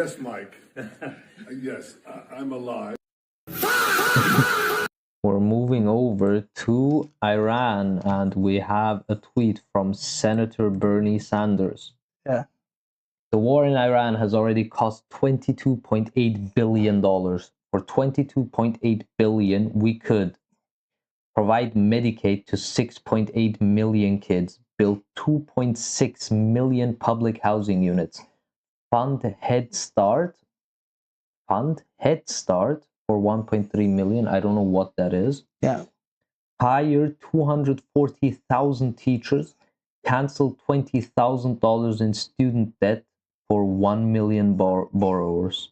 Yes, Mike. Yes, I'm alive. We're moving over to Iran, and we have a tweet from Senator Bernie Sanders. Yeah. The war in Iran has already cost $22.8 billion. For $22.8 billion, we could provide Medicaid to 6.8 million kids, build 2.6 million public housing units, fund Head Start for 1.3 million. I don't know what that is. Yeah. Hire 240,000 teachers, cancel $20,000 in student debt for 1 million borrowers.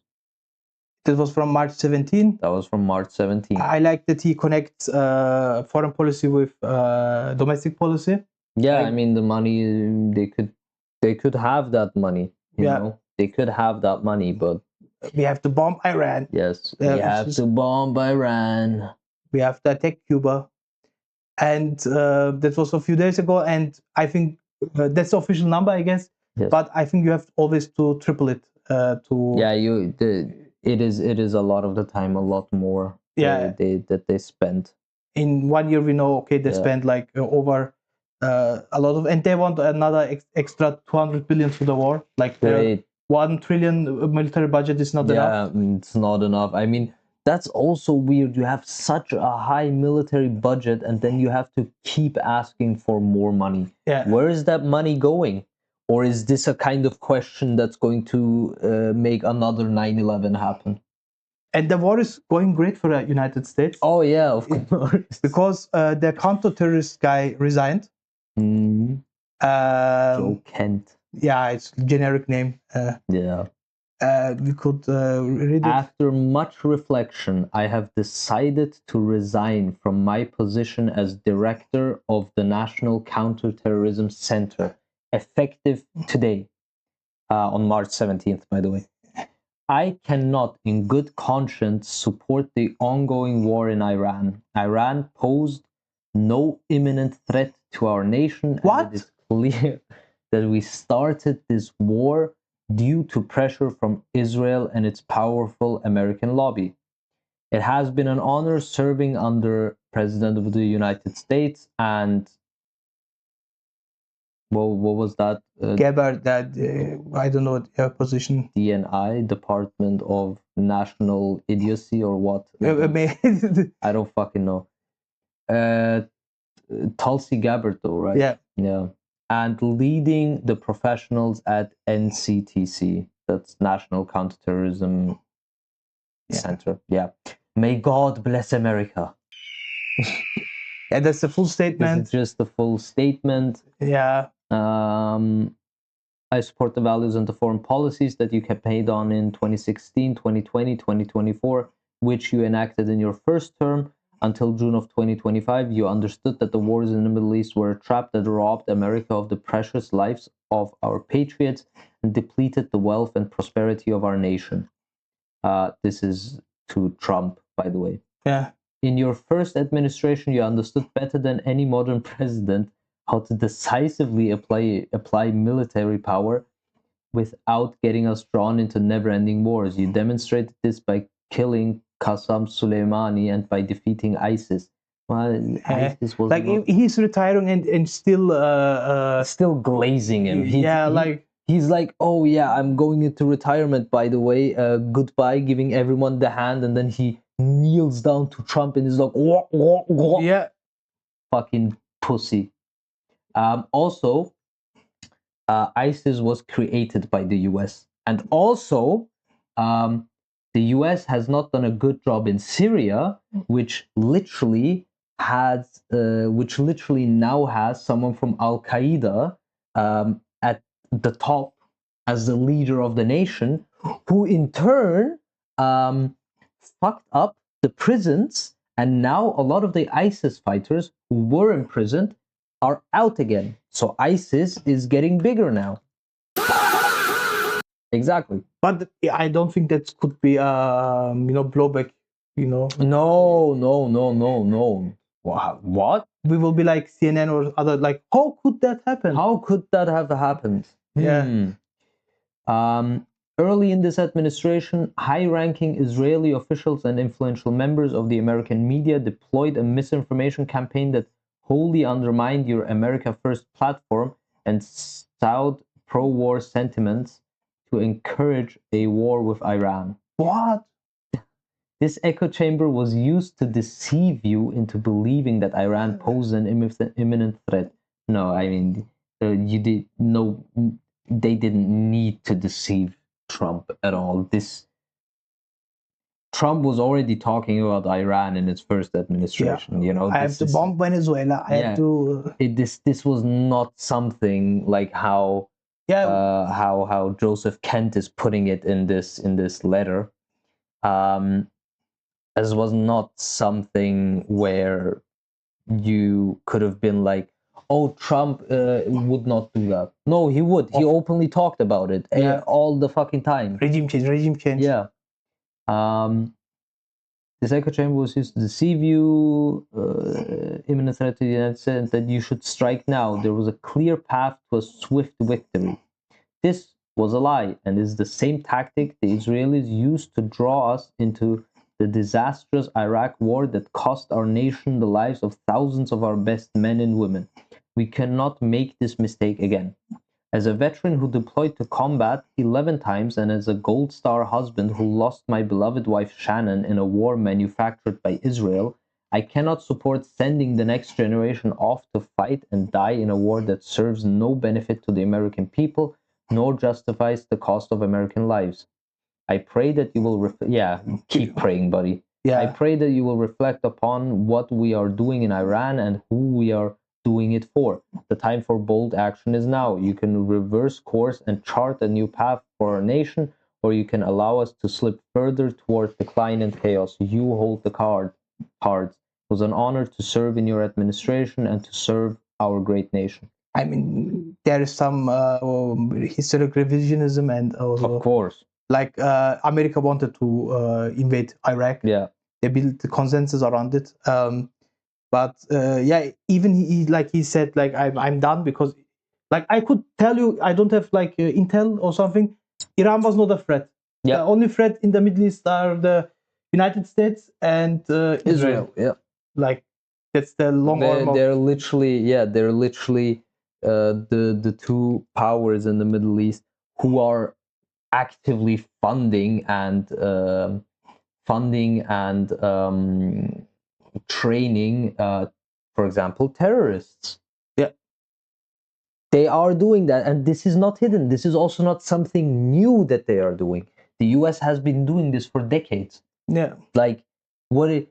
This was from March 17. That was from March 17. I like that he connects foreign policy with domestic policy. Yeah, I mean the money they could have that money. You know, they could have that money, but we have to bomb Iran. Yes, we have to bomb Iran. We have to attack Cuba, and that was a few days ago. And I think that's the official number, I guess. Yes. But I think you have always to triple it. It is a lot of the time a lot more. Yeah, that they spend. In 1 year, we know, okay, they spend like over a lot of, and they want another extra 200 billion for the war. Like 1 trillion military budget is not enough. Yeah, it's not enough. I mean, that's also weird. You have such a high military budget, and then you have to keep asking for more money. Yeah. Where is that money going? Or is this a kind of question that's going to make another 9/11 happen? And the war is going great for the United States. Oh, yeah, of course. Because the counter-terrorist guy resigned. Mm-hmm. Joe Kent. Yeah, it's generic name. We could read it. After much reflection, I have decided to resign from my position as director of the National Counterterrorism Center, effective today, on March 17th, by the way. I cannot, in good conscience, support the ongoing war in Iran. Iran posed no imminent threat to our nation. What? And it is clear that we started this war due to pressure from Israel and its powerful American lobby. It has been an honor serving under President of the United States and what was that? Gabbard, that I don't know your position. DNI, Department of National Idiocy, or what? I don't fucking know. Tulsi Gabbard, though, right? Yeah. Yeah. And leading the professionals at NCTC, that's National Counterterrorism Center. Yeah. May God bless America. Yeah, that's the full statement. This is just the full statement. Yeah. I support the values and the foreign policies that you campaigned on in 2016, 2020, 2024, which you enacted in your first term. Until June of 2025, you understood that the wars in the Middle East were a trap that robbed America of the precious lives of our patriots and depleted the wealth and prosperity of our nation. This is to Trump, by the way. Yeah. In your first administration, you understood better than any modern president how to decisively apply military power without getting us drawn into never-ending wars. You demonstrated this by killing Qasem Soleimani and by defeating ISIS. Well, ISIS was like he's retiring and still glazing him. He's like, oh yeah, I'm going into retirement, by the way. Goodbye, giving everyone the hand, and then he kneels down to Trump and is like, wah, wah, wah. Yeah, fucking pussy. Also, ISIS was created by the US, and also the US has not done a good job in Syria, which literally now has someone from Al Qaeda at the top as the leader of the nation, who in turn fucked up the prisons, and now a lot of the ISIS fighters who were imprisoned are out again. So ISIS is getting bigger now. Exactly. But I don't think that could be blowback, No. What? We will be like CNN or other, like, how could that happen? How could that have happened? Yeah. Early in this administration, high-ranking Israeli officials and influential members of the American media deployed a misinformation campaign that wholly undermined your America First platform and stowed pro-war sentiments to encourage a war with Iran. What? This echo chamber was used to deceive you into believing that Iran posed an imminent threat. No, I mean, they didn't need to deceive Trump at all. Trump was already talking about Iran in his first administration. You know, I have to bomb Venezuela. I have to. This was not something like how Joseph Kent is putting it in this letter. As was not something where you could have been like, oh, Trump would not do that. No, he would. He openly talked about it all the fucking time. Regime change. Yeah. This echo chamber was used to deceive you, imminent threat to the United States, that you should strike now. There was a clear path to a swift victory. This was a lie, and is the same tactic the Israelis used to draw us into the disastrous Iraq war that cost our nation the lives of thousands of our best men and women. We cannot make this mistake again. As a veteran who deployed to combat 11 times and as a Gold Star husband who lost my beloved wife Shannon in a war manufactured by Israel, I cannot support sending the next generation off to fight and die in a war that serves no benefit to the American people, nor justifies the cost of American lives. I pray that you will keep praying, buddy. I pray that you will reflect upon what we are doing in Iran and who we are doing it for. The time for bold action is now. You can reverse course and chart a new path for our nation, or you can allow us to slip further towards decline and chaos. You hold the cards. It was an honor to serve in your administration and to serve our great nation. I mean, there is some historic revisionism and also, of course, like America wanted to invade Iraq. Yeah, they built the consensus around it. But even he said like I'm done, because like I could tell you I don't have like intel or something. Iran was not a threat. Yeah. The only threat in the Middle East are the United States and Israel. Yeah, like that's the long arm. They're literally the two powers in the Middle East who are actively funding and training, for example, terrorists. Yeah, they are doing that, and this is not hidden. This is also not something new that they are doing. The US has been doing this for decades. Yeah, like why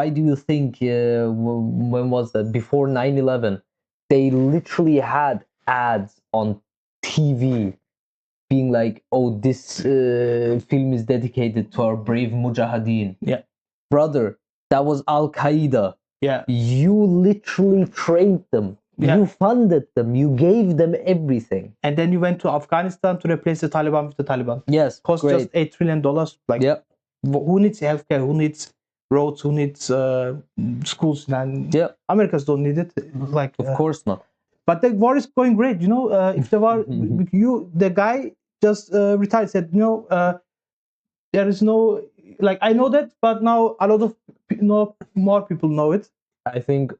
do you think when was that, before 9/11, they literally had ads on TV being like, oh, this film is dedicated to our brave mujahideen. Yeah, brother, that was Al-Qaeda. Yeah, you literally trained them. Yeah. You funded them. You gave them everything. And then you went to Afghanistan to replace the Taliban with the Taliban. Yes, cost great. just $8 trillion. Like, who needs healthcare? Who needs roads? Who needs schools? And Americans don't need it. Like, of course not. But the war is going great. You know, if the war, the guy just retired. Said, there is no, like, I know that, but now a lot of more people know it. I think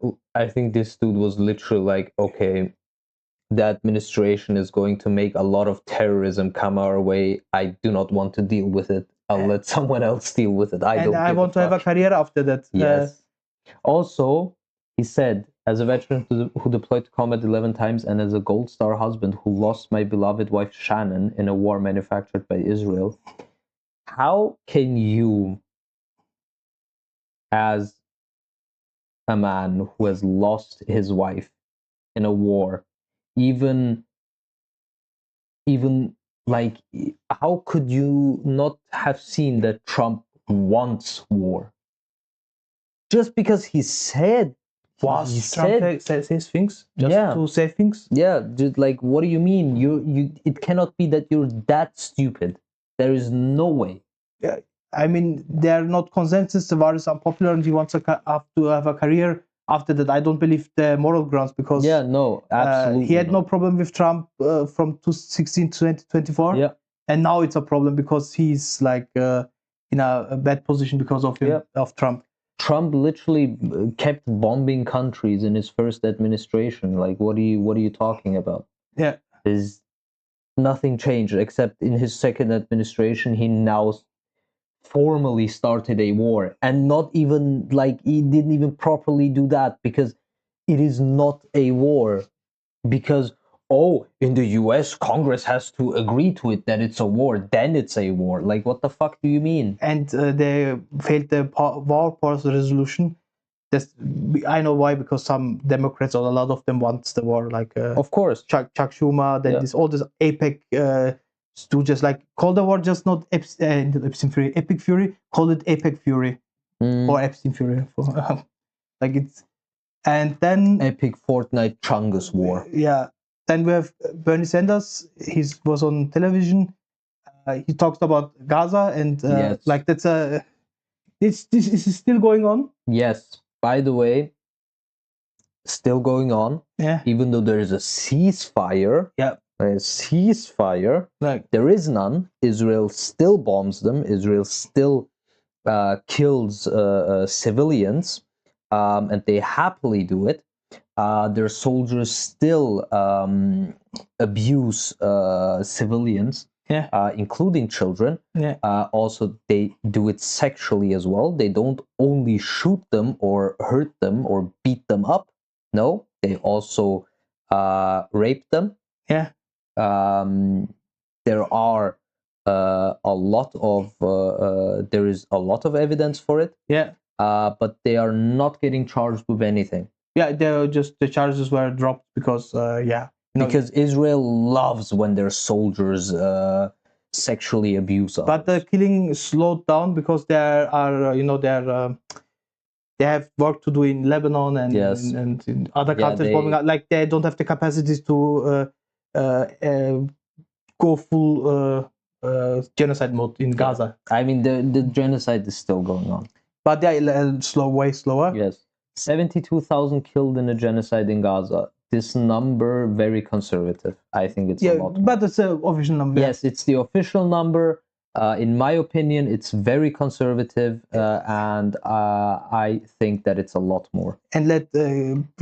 this dude was literally like, okay, the administration is going to make a lot of terrorism come our way. I do not want to deal with it. I'll let someone else deal with it. I want to have a career after that. Yes. Also, he said, as a veteran who deployed to combat 11 times and as a Gold Star husband who lost my beloved wife Shannon in a war manufactured by Israel, how can you, as a man who has lost his wife in a war, even like, how could you not have seen that Trump wants war? Just because he said Trump says things just to say things. Yeah, just like, what do you mean? You it cannot be that you're that stupid. There is no way. Yeah, I mean, they're not consensus. The war is unpopular, and he wants to have a career after that, I don't believe the moral grounds because Yeah, no, absolutely. he had no not. problem with Trump from 2016 to 2024. Yeah. And now it's a problem because he's like in a bad position because of him, Yeah. of Trump. Trump literally kept bombing countries in his first administration. Like, what are you talking about? Yeah. There's nothing changed except in his second administration, he now formally started a war, and not even like he didn't even properly do that because it is not a war. Because in the US, Congress has to agree to it that it's a war, then it's a war. Like, what the fuck do you mean? And they failed the war powers resolution. I know why, because some Democrats, or a lot of them, wants the war. Like Of course. Chuck Schumer, then all this APEC stooges like call the war just not Epstein Fury, Epic Fury, call it APEC Fury or Epstein Fury. Like it's, and then Epic Fortnite Chungus war. Yeah, then we have Bernie Sanders. He was on television. He talked about Gaza, and Yes. like that's this is still going on. Yes. By the way, still going on. Yeah. Even though there is a ceasefire. Yeah. A ceasefire. Like there is none. Israel still bombs them. Israel still kills civilians, and they happily do it. Their soldiers still abuse civilians, including children. Yeah. Also, they do it sexually as well. They don't only shoot them or hurt them or beat them up. No, they also rape them. Yeah. There are there is a lot of evidence for it. Yeah. But they are not getting charged with anything. Yeah, the charges were dropped because because Israel loves when their soldiers sexually abuse others. But the killing slowed down because there are they have work to do in Lebanon and in other countries bombing out. Like they don't have the capacities to go full genocide mode in Gaza. I mean, the genocide is still going on. But way slower. Yes. 72,000 killed in a genocide in Gaza. This number, very conservative. I think it's a lot more. But it's an official number. Yes, it's the official number. In my opinion, it's very conservative, and I think that it's a lot more. And let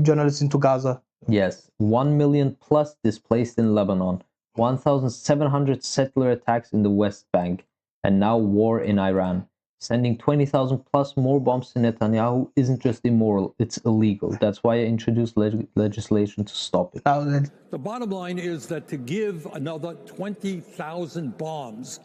journalists into Gaza. Yes, 1 million plus displaced in Lebanon, 1,700 settler attacks in the West Bank, and now war in Iran. Sending 20,000 plus more bombs to Netanyahu isn't just immoral, it's illegal. That's why I introduced legislation to stop it. The bottom line is that to give another 20,000 bombs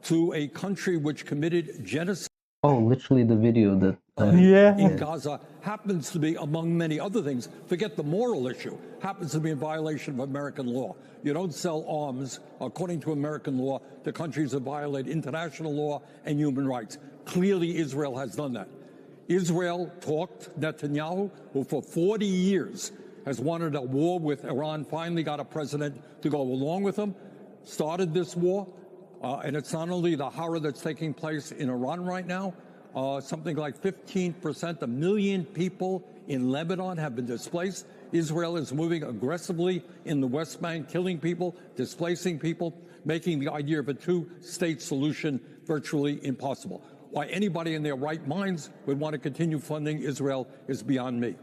to a country which committed genocide literally the video that in Gaza happens to be, among many other things, forget the moral issue, happens to be in violation of American law. You don't sell arms, according to American law, to countries that violate international law and human rights. Clearly, Israel has done that. Israel talked Netanyahu, who for 40 years has wanted a war with Iran, finally got a president to go along with him, started this war. And it's not only the horror that's taking place in Iran right now, something like 15%, a million people in Lebanon have been displaced. Israel is moving aggressively in the West Bank, killing people, displacing people, making the idea of a two-state solution virtually impossible. Why anybody in their right minds would want to continue funding Israel is beyond me.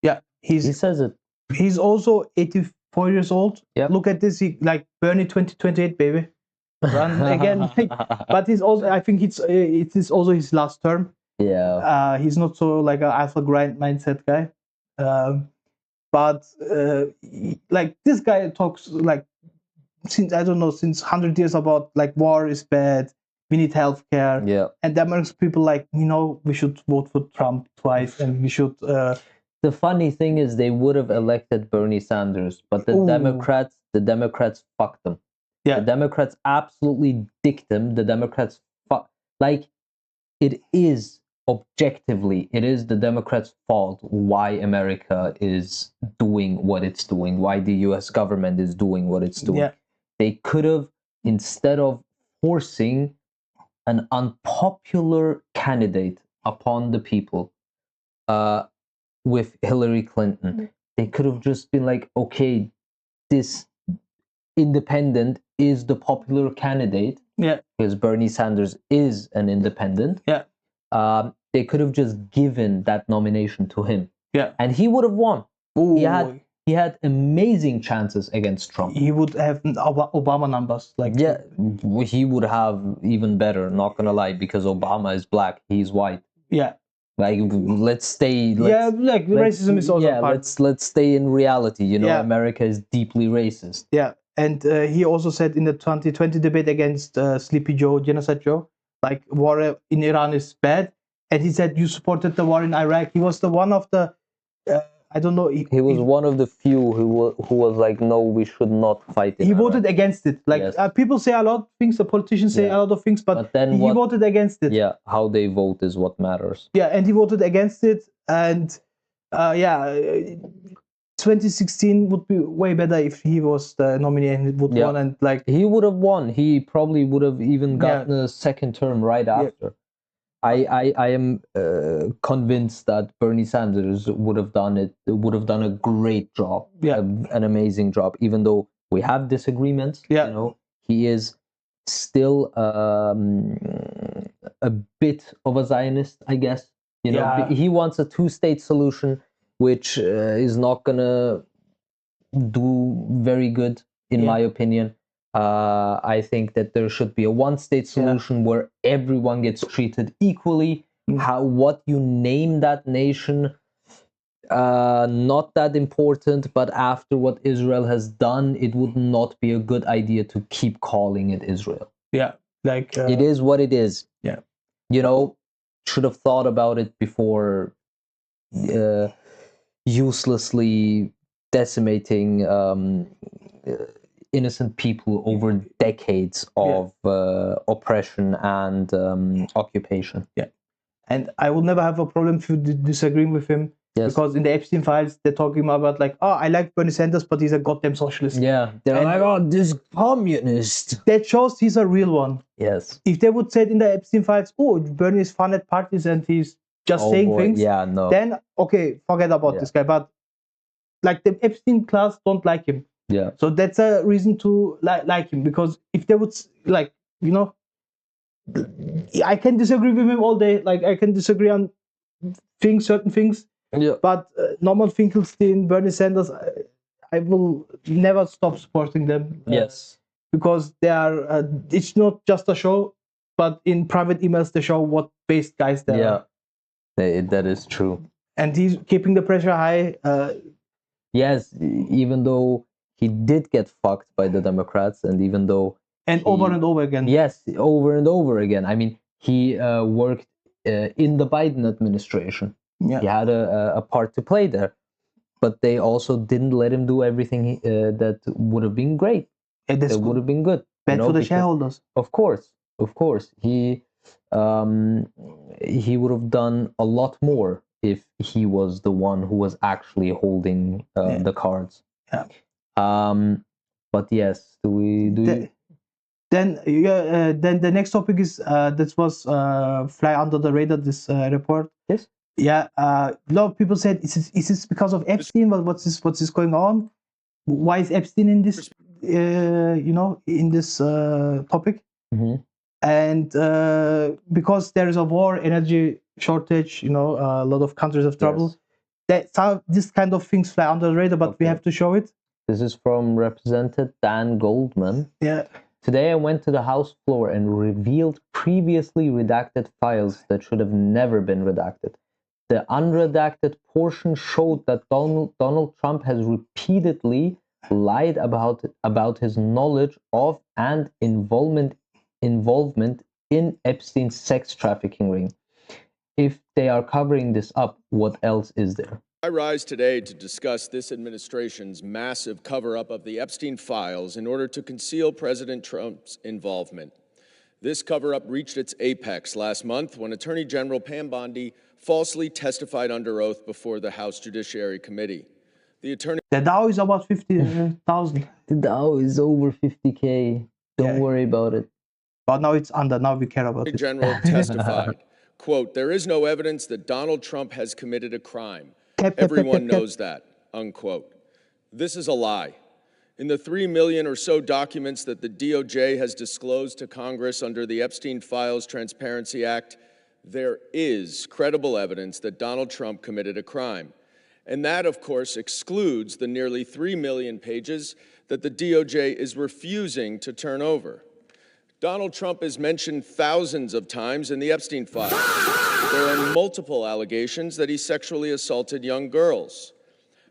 Yeah, he says it. He's also 84 years old. Yep. Look at this, like Bernie 2028, baby. Run again. But he's also, I think it is also his last term. Yeah. He's not so like an alpha grind mindset guy. But like this guy talks like since 100 years about like war is bad, we need healthcare. Yeah. And the American people like, we should vote for Trump twice, and we should. The funny thing is, they would have elected Bernie Sanders, but the Democrats fucked them. Yeah. The Democrats absolutely dicked him. The Democrats it is objectively, it is the Democrats' fault why America is doing what it's doing, why the US government is doing what it's doing. Yeah. They could have, instead of forcing an unpopular candidate upon the people, with Hillary Clinton. They could have just been like, okay, this independent is the popular candidate, because Bernie Sanders is an independent. They could have just given that nomination to him, and he would have won. Ooh. He had amazing chances against Trump. He would have Obama numbers, like he would have even better. Not gonna lie, because Obama is black, he's white. Like, let's stay. Like racism is also part. Let's stay in reality. You know, America is deeply racist. And he also said in the 2020 debate against Sleepy Joe, Genocide Joe, like war in Iran is bad, and he said you supported the war in Iraq. He was the one of the I don't know. He was one of the few who was like, no, we should not fight in He Iraq. voted against it. Like people say a lot of things, the politicians say a lot of things, but then he voted against it. Yeah, how they vote is what matters. And he voted against it, and 2016 would be way better if he was the nominee and would won, and like he would have won. He probably would have even gotten a second term right after. I am convinced that Bernie Sanders would have done a great job, an amazing job. Even though we have disagreements, you know, he is still a bit of a Zionist, I guess. You know, he wants a two-state solution, which is not gonna do very good, in my opinion. I think that there should be a one-state solution where everyone gets treated equally. What you name that nation, not that important, but after what Israel has done, it would not be a good idea to keep calling it Israel. Like it is what it is. You know, should have thought about it before uselessly decimating innocent people over decades of oppression and occupation. And I will never have a problem if you disagreeing with him, because in the Epstein files they're talking about like, oh, I like Bernie Sanders, but he's a goddamn socialist. They're like, oh, this communist. That shows he's a real one. If they would say it in the Epstein files, oh, Bernie is fun at parties and he's just saying things, then okay, forget about this guy. But like the Epstein class don't like him. So that's a reason to like him, because if they would, like, you know, I can disagree with him all day. Like I can disagree on certain things. But Norman Finkelstein, Bernie Sanders, I will never stop supporting them. Because they are. It's not just a show, but in private emails they show what based guys they are. That is true. And he's keeping the pressure high. Yes, even though he did get fucked by the Democrats, and even though over and over again. Yes, over and over again. I mean, he worked in the Biden administration. He had a part to play there, but they also didn't let him do everything that would have been great. That would have been good. Bad for the shareholders. Of course. He would have done a lot more if he was the one who was actually holding the cards. But yes, Then the next topic is this was fly under the radar, this report. A lot of people said, is this because of Epstein? What's this going on? Why is Epstein in this in this topic? And because there is a war, energy shortage, a lot of countries have trouble. This kind of things fly under the radar, but we have to show it. This is from Representative Dan Goldman. Today I went to the House floor and revealed previously redacted files that should have never been redacted. The unredacted portion showed that Donald Trump has repeatedly lied about his knowledge of and involvement in Epstein's sex trafficking ring. If they are covering this up, what else is there? I rise today to discuss this administration's massive cover-up of the Epstein files in order to conceal President Trump's involvement. This cover-up reached its apex last month when Attorney General Pam Bondi falsely testified under oath before the House Judiciary Committee. The Dow is about 50,000. The Dow is over 50K. Don't worry about it. But now it's under. Now we care about it. The General testified, quote, "There is no evidence that Donald Trump has committed a crime. Everyone knows that, unquote. This is a lie. In the 3 million or so documents that the DOJ has disclosed to Congress under the Epstein Files Transparency Act, there is credible evidence that Donald Trump committed a crime. And that, of course, excludes the nearly 3 million pages that the DOJ is refusing to turn over. Donald Trump is mentioned thousands of times in the Epstein files. There are multiple allegations that he sexually assaulted young girls.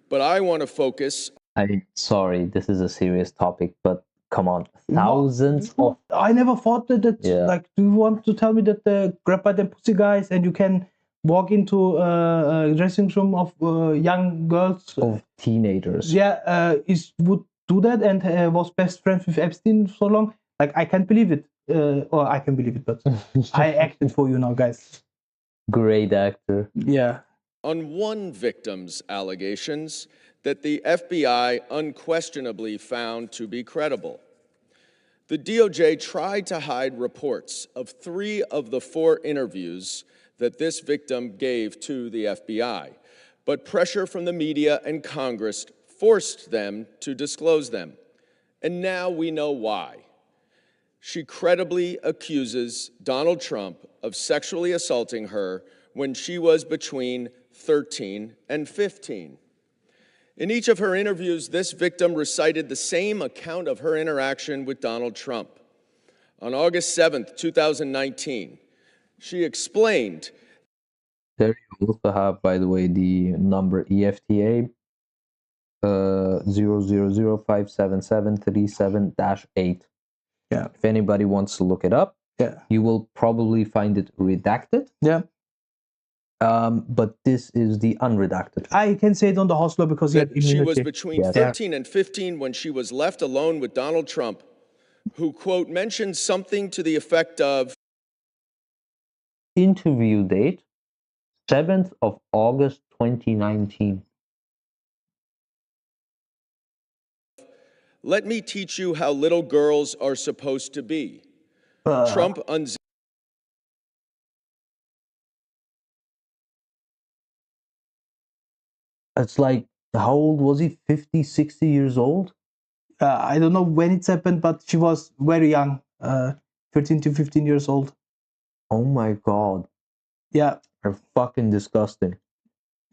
But I want to focus. Sorry, this is a serious topic, but come on, thousands of. I never thought that. Yeah. Like, do you want to tell me that the grab by the pussy guys and you can walk into a dressing room of young girls, of teenagers? Yeah, would do that and was best friends with Epstein so long? Like, I can't believe it. Or I can believe it, but I acted for you now, guys. Great actor. Yeah. On one victim's allegations that the FBI unquestionably found to be credible. The DOJ tried to hide reports of 3 of the 4 interviews that this victim gave to the FBI, but pressure from the media and Congress forced them to disclose them. And now we know why. She credibly accuses Donald Trump of sexually assaulting her when she was between 13 and 15. In each of her interviews, this victim recited the same account of her interaction with Donald Trump. On August 7th, 2019, she explained. There you also have, by the way, the number EFTA 000577737-8. Yeah. If anybody wants to look it up, Yeah. you will probably find it redacted. Yeah. But this is the unredacted. I can say it on the house law because That she was between Yes. 13 and 15 when she was left alone with Donald Trump, who, quote, mentioned something to the effect of. Interview date 7th of August 2019. Let me teach you how little girls are supposed to be. Trump unzipped. It's like, how old was he? 50, 60 years old? I don't know when it's happened, but she was very young, 13 to 15 years old. Oh my God. Yeah. They're fucking disgusting.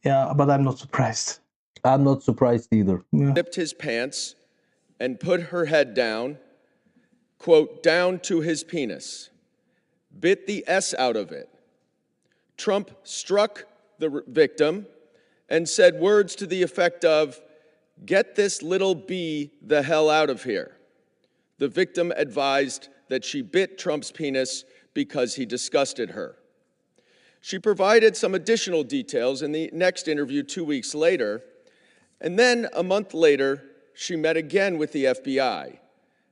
Yeah, but I'm not surprised. I'm not surprised either. Yeah. Zipped his pants and put her head down, quote, down to his penis, bit the S out of it. Trump struck the victim and said words to the effect of, get this little B the hell out of here. The victim advised that she bit Trump's penis because he disgusted her. She provided some additional details in the next interview 2 weeks later, and then a month later, she met again with the FBI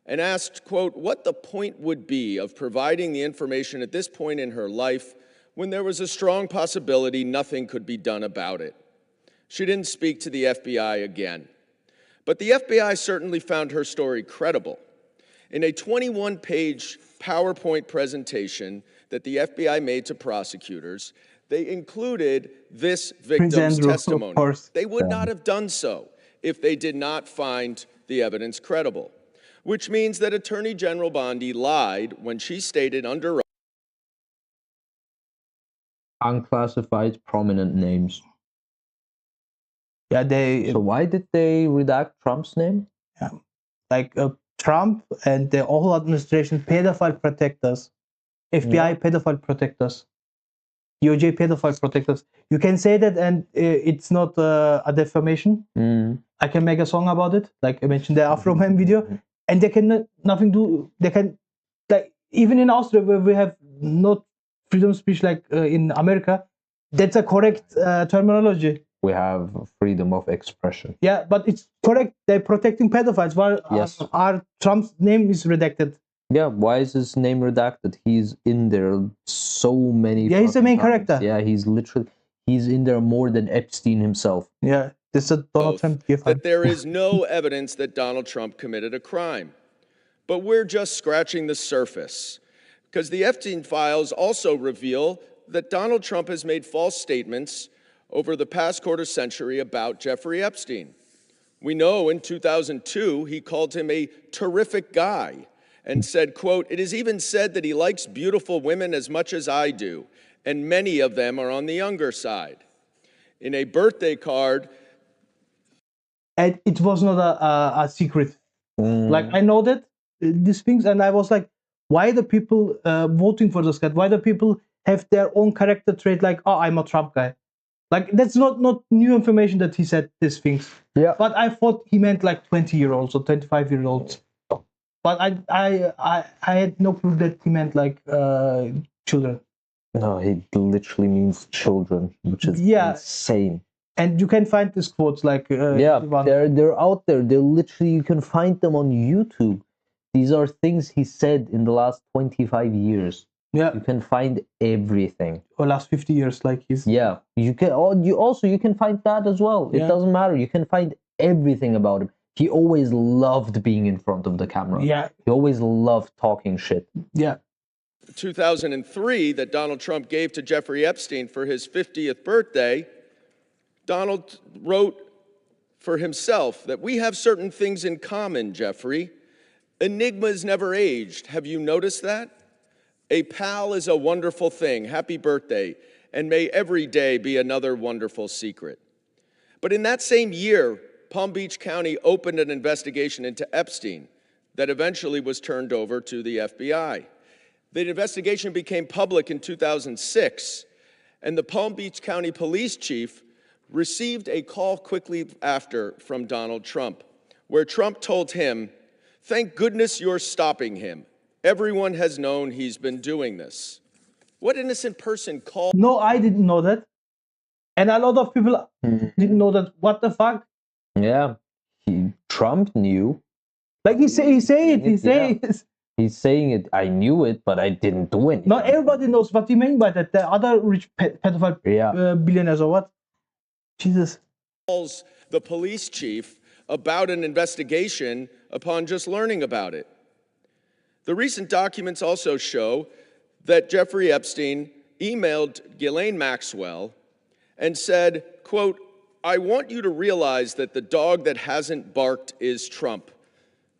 and asked, quote, what the point would be of providing the information at this point in her life when there was a strong possibility nothing could be done about it. She didn't speak to the FBI again. But the FBI certainly found her story credible. In a 21-page PowerPoint presentation that the FBI made to prosecutors, they included this victim's Andrew, of testimony. course. They would not have done so if they did not find the evidence credible, which means that Attorney General Bondi lied when she stated under Unclassified prominent names. Yeah, they So why did they redact Trump's name? like Trump and the whole administration pedophile protectors, FBI pedophile protectors, DOJ pedophile protectors. You can say that, and it's not a defamation. I can make a song about it, like I mentioned the Afro Man video, and they can nothing do. They can, like, even in Austria where we have not freedom of speech like in America, that's a correct terminology. We have freedom of expression. Yeah, but it's correct. They're protecting pedophiles while Yes. our Trump's name is redacted. Yeah, why is his name redacted? He's in there so many. Yeah, he's the main fucking times. character. Yeah, he's in there more than Epstein himself. Yeah, this is a Donald oath Trump gift. that there is no evidence that Donald Trump committed a crime. But we're just scratching the surface, because the Epstein files also reveal that Donald Trump has made false statements over the past quarter century about Jeffrey Epstein. We know in 2002 he called him a terrific guy and said, quote, "It is even said that he likes beautiful women as much as I do, and many of them are on the younger side." In a birthday card, And it was not a secret. Like, I know that these things, and I was like, why the people voting for this guy? Why the people have their own character trait? Like, oh, I'm a Trump guy. Like, that's not new information that he said these things. Yeah. But I thought he meant like 20-year-olds or 25-year-olds. But I had no clue that he meant like children. No, he literally means children, which is insane. And you can find these quotes like they're out there. They're literally, you can find them on YouTube. These are things he said in the last 25 years. Yeah, you can find everything. Or last 50 years, like he's. Yeah, you can find that as well. It doesn't matter. You can find everything about him. He always loved being in front of the camera. Yeah, he always loved talking shit. Yeah. 2003 that Donald Trump gave to Jeffrey Epstein for his 50th birthday, Donald wrote for himself that we have certain things in common, Jeffrey. Enigmas never aged. Have you noticed that? A pal is a wonderful thing. Happy birthday. And may every day be another wonderful secret. But in that same year, Palm Beach County opened an investigation into Epstein that eventually was turned over to the FBI. The investigation became public in 2006, and the Palm Beach County police chief received a call quickly after from Donald Trump, where Trump told him, "Thank goodness you're stopping him. Everyone has known he's been doing this." What innocent person called? No, I didn't know that. And a lot of people didn't know that. What the fuck? Yeah, Trump knew. Like he say it. He's saying it. I knew it, but I didn't do anything. Not everybody knows what he mean by that. The other rich pedophile billionaires or what? Jesus. Calls the police chief about an investigation upon just learning about it. The recent documents also show that Jeffrey Epstein emailed Ghislaine Maxwell and said, quote, "I want you to realize that the dog that hasn't barked is Trump.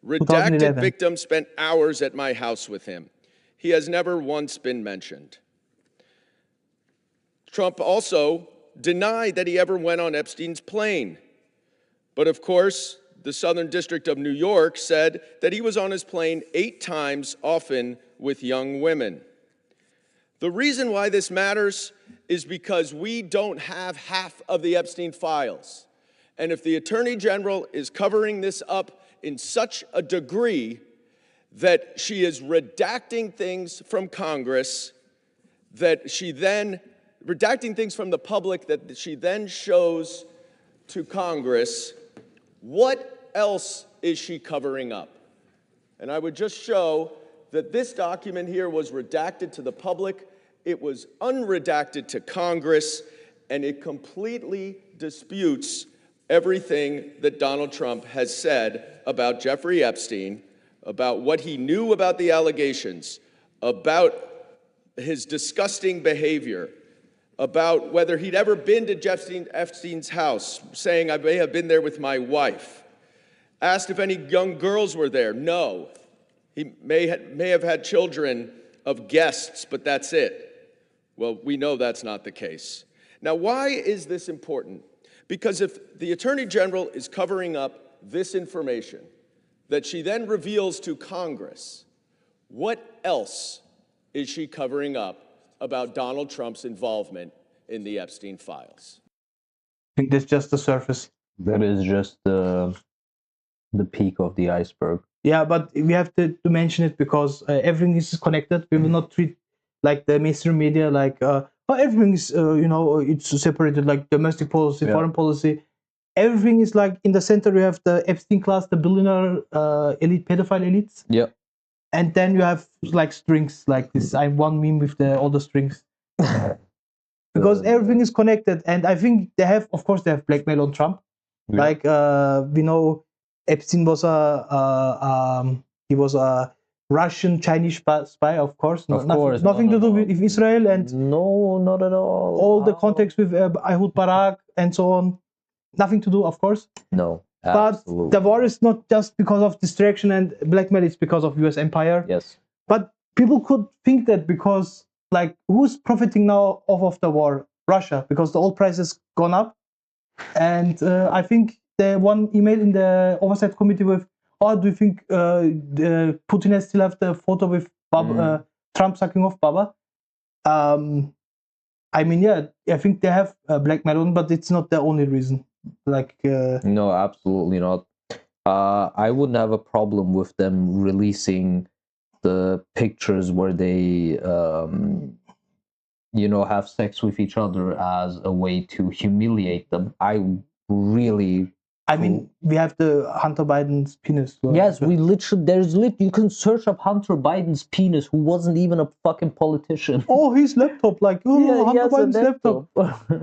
Redacted victim spent hours at my house with him. He has never once been mentioned." Trump also denied that he ever went on Epstein's plane. But of course, the Southern District of New York said that he was on his plane 8 times, often with young women. The reason why this matters is because we don't have half of the Epstein files. And if the Attorney General is covering this up in such a degree that she is redacting things from Congress, that she then, redacting things from the public that she then shows to Congress, what else is she covering up? And I would just show that this document here was redacted to the public, it was unredacted to Congress, and it completely disputes everything that Donald Trump has said about Jeffrey Epstein, about what he knew about the allegations, about his disgusting behavior, about whether he'd ever been to Epstein's house, saying, "I may have been there with my wife." Asked if any young girls were there. No. He may have had children of guests, but that's it. Well, we know that's not the case. Now, why is this important? Because if the Attorney General is covering up this information that she then reveals to Congress, what else is she covering up about Donald Trump's involvement in the Epstein files? I think that's just the surface. That is just the peak of the iceberg. Yeah, but we have to mention it because everything is connected. We will not treat like the mainstream media like everything is it's separated, like domestic policy, foreign policy. Everything is like in the center. You have the Epstein class, the billionaire elite, pedophile elites. Yeah. And then you have like strings like this. I have one meme with all the strings. Because everything is connected, and I think they have blackmail on Trump. Yeah. Like we know Epstein was Russian, Chinese spy, of course. Of course, nothing no, to do no. with Israel and No, not at all. all the context with Ehud Barak and so on. Nothing to do, of course. No, But absolutely. the war is not just because of distraction and blackmail, it's because of US empire. Yes. But people could think that because, like, who's profiting now off of the war? Russia, because the oil price has gone up. And I think the one email in the oversight committee with, oh, do you think Putin has still have the photo with Trump sucking off Baba? I mean, yeah, I think they have blackmail on, but it's not the only reason. Like, no, absolutely not. I wouldn't have a problem with them releasing the pictures where they, have sex with each other as a way to humiliate them. I mean, we have the Hunter Biden's penis. Yes, you can search up Hunter Biden's penis, who wasn't even a fucking politician. Oh, his laptop, like, Hunter Biden's laptop.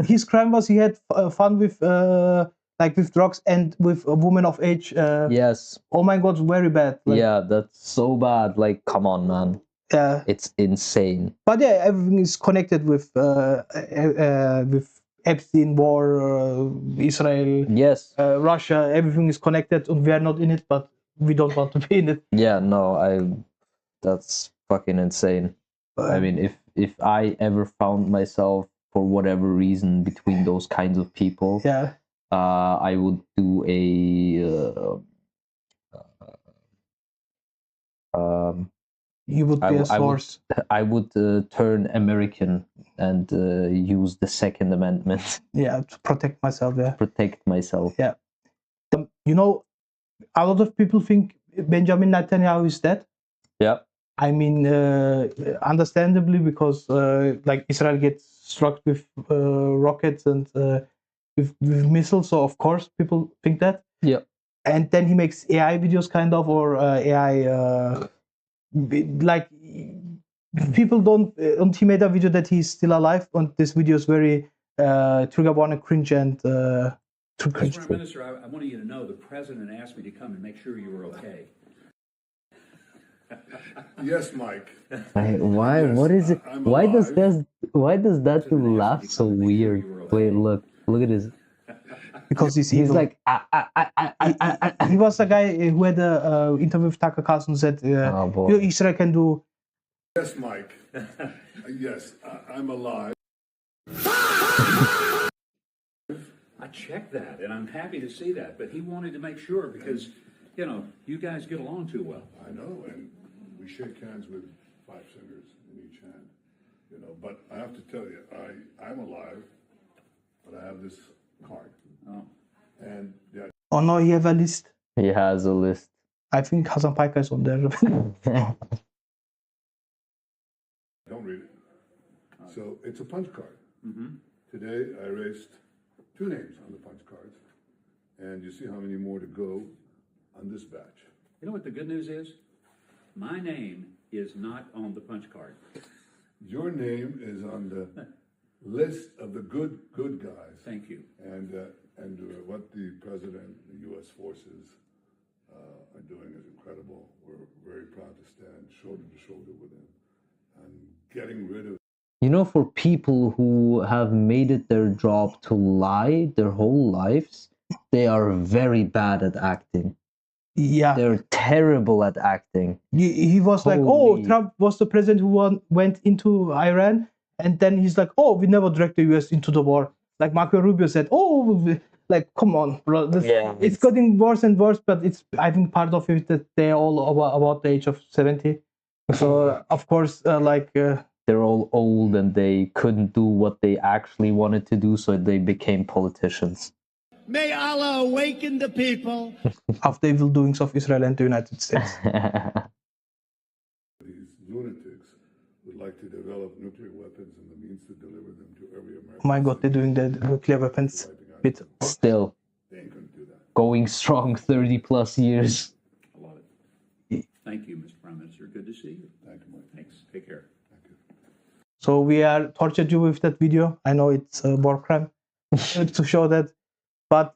His crime was he had fun with, with drugs and with a woman of age. Yes. Oh my God, very bad. Like, yeah, that's so bad. Like, come on, man. Yeah. It's insane. But yeah, everything is connected with Epstein war, Israel, yes, Russia. Everything is connected, and we are not in it, but we don't want to be in it. Yeah, no, that's fucking insane. I mean, if I ever found myself for whatever reason between those kinds of people, yeah, I would do you would be a source. I would turn American and use the Second Amendment. Yeah, to protect myself. Yeah, protect myself. Yeah, a lot of people think Benjamin Netanyahu is dead. Yeah. I mean, understandably, because Israel gets struck with rockets and with missiles, so of course people think that. Yeah. And then he makes AI videos, kind of, or AI. People don't. He made a video that he's still alive, and this video is very trigger warning, cringe, and. Prime Minister, I wanted you to know the president asked me to come and make sure you were okay. Yes, Mike. Why? Yes, what is it? I'm Why does alive. that dude laugh so weird? Wait, look at his. Because he's evil. like, he was a guy who had an interview with Tucker Carlson, said, Israel can do. Yes, Mike. Yes, I'm alive. I checked that, and I'm happy to see that. But he wanted to make sure because, you guys get along too well. I know, and we shake hands with 5 fingers in each hand. But I have to tell you, I'm alive, but I have this card. Oh. And yeah. Oh no, he have a list. He has a list. I think Hasan Paika is on there. Don't read it. So it's a punch card. Mm-hmm. Today I erased 2 names on the punch cards, and you see how many more to go on this batch. You know what the good news is? My name is not on the punch card. Your name is on the list of the good guys. Thank you. And what the president, the U.S. forces are doing is incredible. We're very proud to stand shoulder to shoulder with them and getting rid of. For people who have made it their job to lie their whole lives, they are very bad at acting. Yeah. They're terrible at acting. He was like, Trump was the president who went into Iran, and then he's like, we never dragged the US into the war. Like Marco Rubio said, come on, bro. It's getting worse and worse, but it's, I think, part of it that they're all about the age of 70. So, of course, they're all old and they couldn't do what they actually wanted to do, so they became politicians. May Allah awaken the people of the evil doings of Israel and the United States. These lunatics would like to develop nuclear weapons and the means to deliver them to every American. Oh my God, they're doing the nuclear weapons bit. Still, they ain't gonna do that. Going strong 30 plus years. I love it. Thank you, Mr. Prime Minister. Good to see you. Thank you, Mike. Thanks. Take care. Thank you. So we are tortured you with that video. I know it's a war crime to show that. But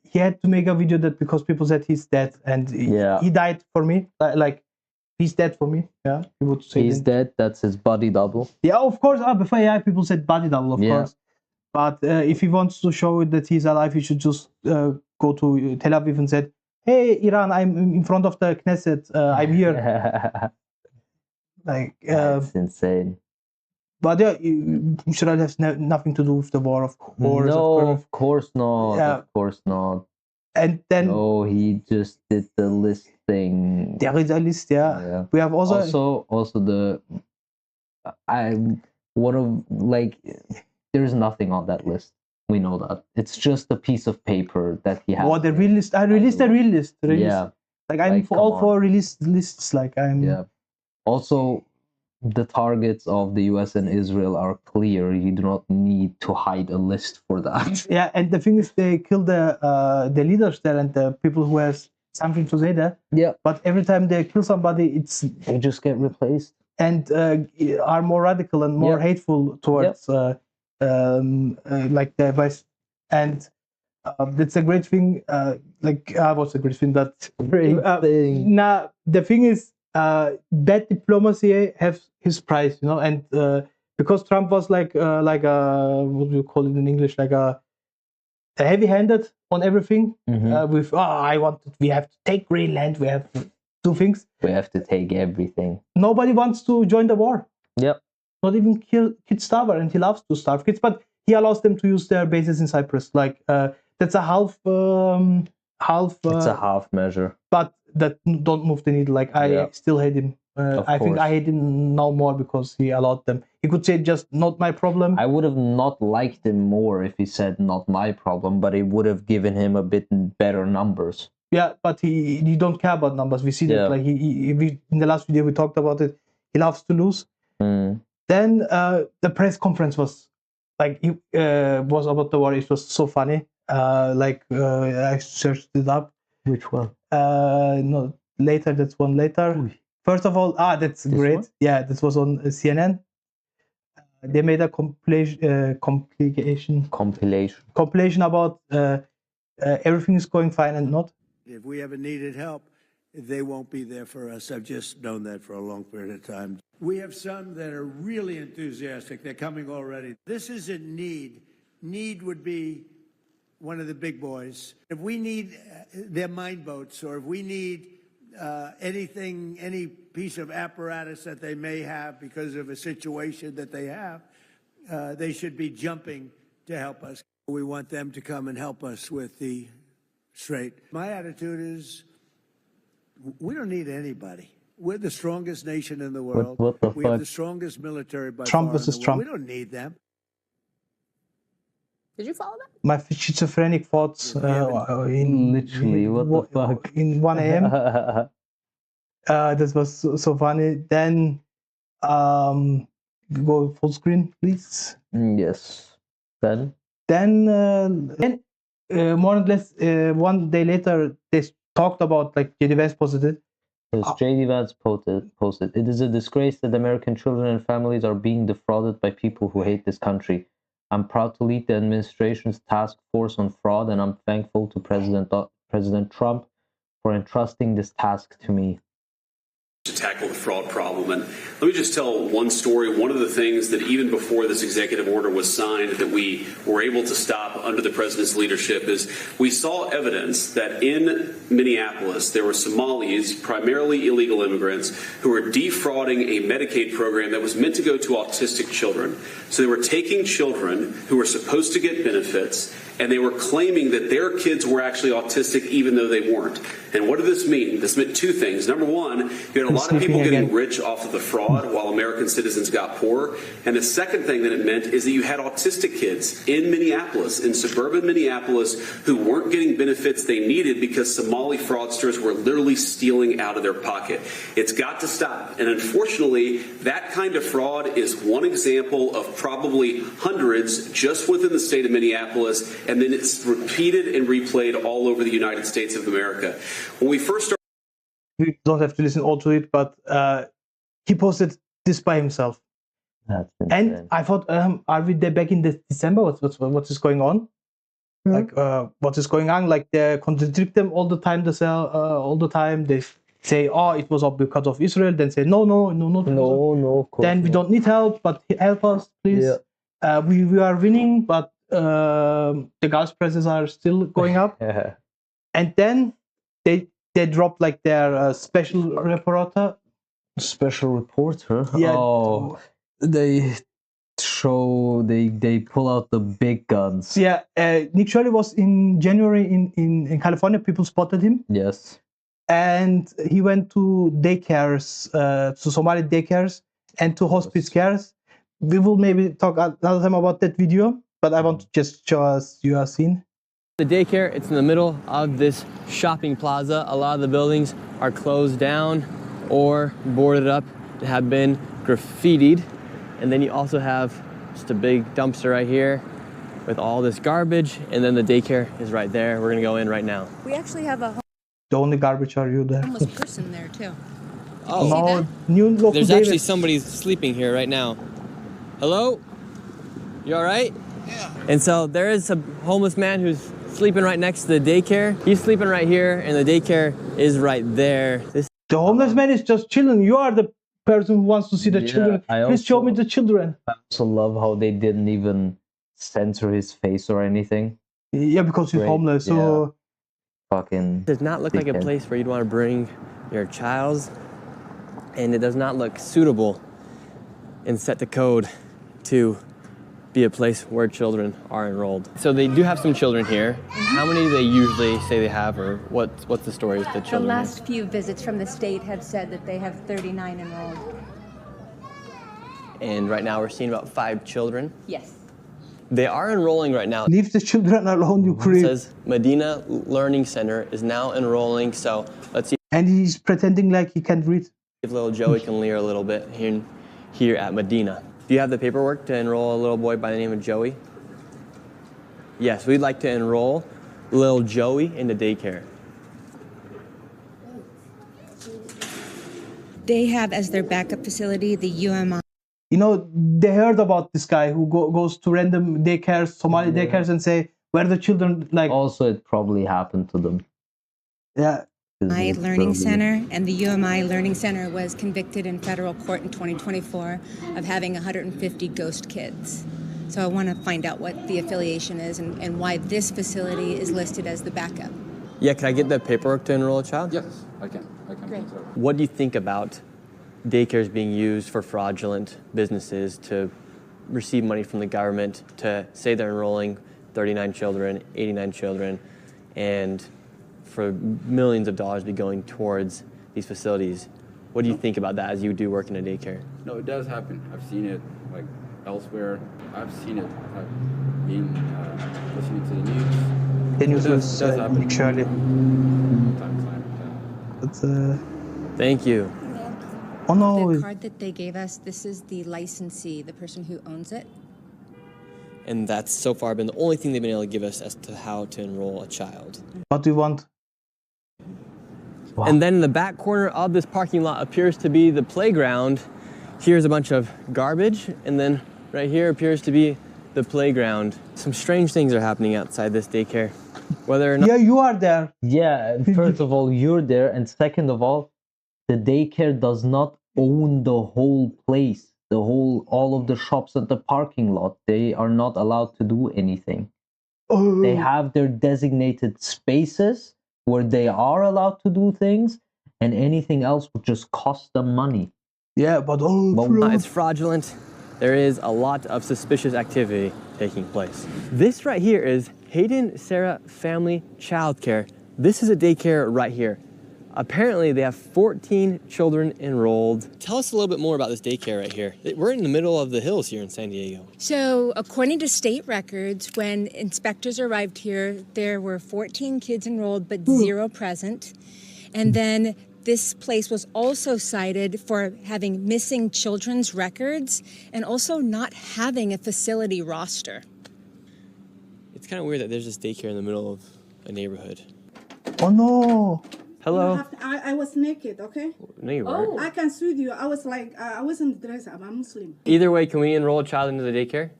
he had to make a video that because people said he's dead, and he died for me. he's dead for me. Yeah, he would say He's dead. That's his body double. Yeah, of course. Before AI, people said body double, of course. But if he wants to show that he's alive, he should just go to Tel Aviv and said, "Hey, Iran, I'm in front of the Knesset. I'm here." That's insane. But yeah, Israel has nothing to do with the war, of course. No, of course not. Yeah. Of course not. And then he just did the list thing. There is a list, yeah. We have also there's nothing on that list. We know that. It's just a piece of paper that he has. Oh, the real list. I released the real list. Yeah. Like I'm for released lists. Like I'm. Yeah. Also, the targets of the US and Israel are clear. You do not need to hide a list for that. Yeah, and the thing is, they kill the leaders there and the people who has something to say there. Yeah. But every time they kill somebody, they just get replaced and are more radical and more hateful towards like the West. And that's a great thing. What's a great thing? That great thing. Now the thing is, bad diplomacy has his price, you know, and because Trump was like what do you call it in English, like a heavy-handed on everything. We have to take Greenland, we have to do things. We have to take everything. Nobody wants to join the war. Yep. Not even kids starve, and he loves to starve kids, but he allows them to use their bases in Cyprus. Like that's a half. It's a half measure. But that don't move the needle. Like I still hate him. I think I hate him now more because he allowed them. He could say just not my problem. I would have not liked him more if he said not my problem, but it would have given him a bit better numbers. Yeah, but he don't care about numbers. We see that. Like he in the last video we talked about it. He loves to lose. Then the press conference was like was about the war. It was so funny. I searched it up. Which one? No, later. That's one later. Ooh. First of all, that's this great. One? Yeah, this was on CNN. They made a compilation about everything is going fine and not. If we ever needed help, they won't be there for us. I've just known that for a long period of time. We have some that are really enthusiastic. They're coming already. This isn't need. Need would be one of the big boys. If we need their mine boats, or if we need anything, any piece of apparatus that they may have because of a situation that they have, they should be jumping to help us. We want them to come and help us with the strait. My attitude is, we don't need anybody. We're the strongest nation in the world. What the we fuck? have the strongest military by Trump far versus in the Trump. world. We don't need them. Did you follow that? My schizophrenic thoughts in literally what the fuck in 1 a.m. This was so funny. Then go full screen, please. Yes. Then more or less 1 day later, they talked about, like, J.D. Vance posted it. Yes, J.D. Vance posted, "It is a disgrace that American children and families are being defrauded by people who hate this country. I'm proud to lead the administration's task force on fraud, and I'm thankful to President Trump for entrusting this task to me." To tackle the fraud problem. And let me just tell one story. One of the things that even before this executive order was signed that we were able to stop under the president's leadership is we saw evidence that in Minneapolis there were Somalis, primarily illegal immigrants, who were defrauding a Medicaid program that was meant to go to autistic children. So they were taking children who were supposed to get benefits, and they were claiming that their kids were actually autistic even though they weren't. And what did this mean? This meant two things. Number one, you had a lot of people getting rich off of the fraud while American citizens got poor. And the second thing that it meant is that you had autistic kids in Minneapolis, in suburban Minneapolis, who weren't getting benefits they needed because Somali fraudsters were literally stealing out of their pocket. It's got to stop. And unfortunately, that kind of fraud is one example of probably hundreds just within the state of Minneapolis, and then it's repeated and replayed all over the United States of America. When we first started, we don't have to listen all to it, but he posted this by himself. That's insane. And I thought, are we there back in December? What is going on? Like, what is going on? Like, they contradict them all the time. They say all the time. They say, oh, it was all because of Israel, then say, no, not No, of course. then we don't need help, but help us, please. Yeah. We are winning, but the gas prices are still going up. And then they drop like their special reporter. Special reporter? Yeah. Oh, they pull out the big guns. Yeah, Nick Shirley was in January in California. People spotted him. Yes. And he went to daycares, to Somali daycares and to hospice cares. We will maybe talk another time about that video, but I want to just show us your scene. The daycare, it's in the middle of this shopping plaza. A lot of the buildings are closed down or boarded up, have been graffitied. And then you also have just a big dumpster right here with all this garbage. And then the daycare is right there. We're gonna go in right now. We actually have a The only garbage are you there? homeless person there too. Oh, No, new local there's David. actually somebody sleeping here right now. Hello? You all right? Yeah. And so there is a homeless man who's sleeping right next to the daycare. He's sleeping right here, and the daycare is right there. The homeless man is just chilling. You are the person who wants to see the children. Please show me the children. I also love how they didn't even censor his face or anything. Yeah, because he's homeless. So fucking. Does not look like a place where you'd want to bring your child, and it does not look suitable and set the code to be a place where children are enrolled. So they do have some children here. How many do they usually say they have, or what's the story with the children? The last few visits from the state have said that they have 39 enrolled. And right now we're seeing about 5 children. Yes. They are enrolling right now. Leave the children alone, you creep. It says Medina Learning Center is now enrolling, so let's see And he's pretending like he can't read. if little Joey can leer a little bit here at Medina. Do you have the paperwork to enroll a little boy by the name of Joey? Yes, we'd like to enroll little Joey into daycare. They have as their backup facility the UMI. You know, they heard about this guy who goes to random daycares, Somali daycares, and say, where the children, like... Also, it probably happened to them. Yeah. UMI Learning Center, and the UMI Learning Center was convicted in federal court in 2024 of having 150 ghost kids. So I want to find out what the affiliation is and why this facility is listed as the backup. Yeah, can I get the paperwork to enroll a child? Yes, I can. Great. What do you think about daycares being used for fraudulent businesses to receive money from the government to say they're enrolling 39 children, 89 children, and for millions of dollars be going towards these facilities? What do you think about that as you do work in a daycare? No, it does happen. I've seen it like elsewhere. I've seen it being listening to the news. The news was Nick Shirley. Thank you. Oh no. The card that they gave us, this is the licensee, the person who owns it. And that's so far been the only thing they've been able to give us as to how to enroll a child. What do you want? Wow. And then in the back corner of this parking lot appears to be the playground. Here's a bunch of garbage, and then right here appears to be the playground. Some strange things are happening outside this daycare. Whether or not... Yeah, you are there. Yeah, first of all, you're there, and second of all, the daycare does not own the whole place, all of the shops at the parking lot. They are not allowed to do anything. They have their designated spaces where they are allowed to do things, and anything else would just cost them money. Yeah, but it's fraudulent. There is a lot of suspicious activity taking place. This right here is Hayden Sarah Family Childcare. This is a daycare right here. Apparently they have 14 children enrolled. Tell us a little bit more about this daycare right here. We're in the middle of the hills here in San Diego. So according to state records, when inspectors arrived here, there were 14 kids enrolled, but 0 present. And then this place was also cited for having missing children's records and also not having a facility roster. It's kind of weird that there's this daycare in the middle of a neighborhood. Oh no. Hello. I was naked, okay? No, you weren't. I can sue you. I was like, I wasn't dressed up. I'm Muslim. Either way, can we enroll a child into the daycare?